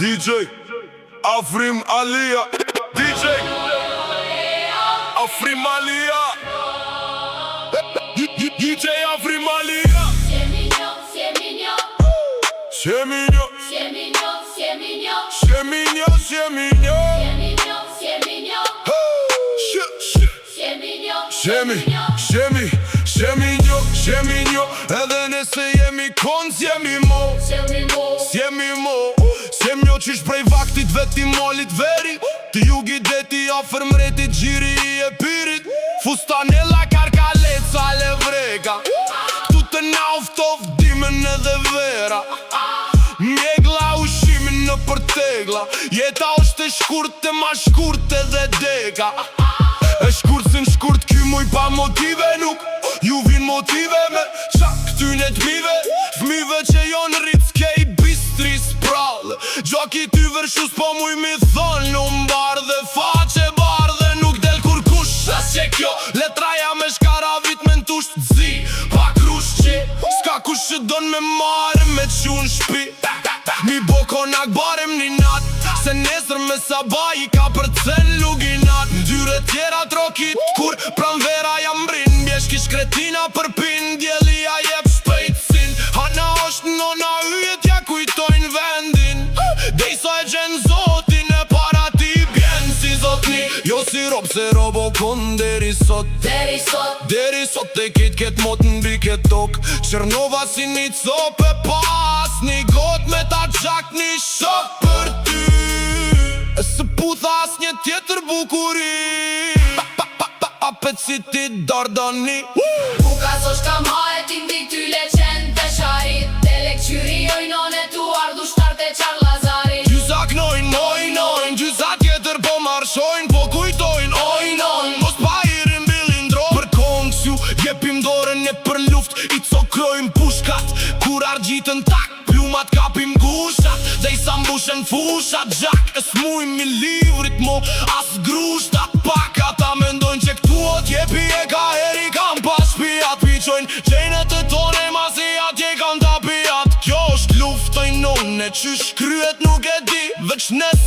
DJ Afrim Alia, DJ Afrim Alia, DJ Afrim Alia. Sieminho, Sieminho, edhe nëse jemi kon, s'jemi mo. Sieminho qysh prej vaktit veti molit veri. Ti jugi deti afer mretit gjiri I e pirit. Fustanella karkaleca levreka. Ktu të nauftof dimen edhe vera. Mjegla ushimin në përtegla. Jeta është e shkurt e ma shkurt edhe deka. E shkurt si në shkurt ky muj pa motive nuk. Ju vin motive me qak këtyne t'mive. Fmive që jon rrit s'kej bistri s'prall. Gjoki ty vërshus po muj mi thon. Në mbardhe faqe bardhe nuk del kur kush. As që kjo letraja me shkaravit me n'tusht zi. Pa krush që s'ka kush që don me mare me qun shpi. Mi bo konak barem një nat. Se nesër me sabaj I ka për cen luginat. Dyre tjera trokit kur pranvera jam brin. Bjeshki shkretina për pin. Djelia jep shpejtsin. Hana është nona yjet ja kujtojnë vendin. Dejso e gjen zotin e para ti bjen si zotni. Jo si rob se robokon deri sot. Deri sot e ket mot n'bi ket tok. Qernova si një cop e pas. Një got me ta gjak një shok për ty. E së putha as një tjetër bukuri. Apet si ti dardani. Buka so shka ma e ti ndik ty leqen të sharit. Te lekqyri ojnone tu ardhu shtarte qar Lazari. Gjyza knojnë, ojnojnë. Gjyza tjetër po marshojnë. Po kujtojnë, ojnojnë. Mos pa I rimbilin drojnë. Për kongësju jepim dorën e për luft. I cokrojmë pushkat. Kur argjitën tak plumat kapim gushat. Dhe I sa mbushen fushat gjak. E s'mujmë I livrit mo as grushtat pak. Ata mendojnë që këtu o t'jepi e ka heri kam pas pijat. Piqojnë gjenet e tone masi atje kam ta pijat. Kjo është luft ojnone qysh kryet nuk e di. Veç nes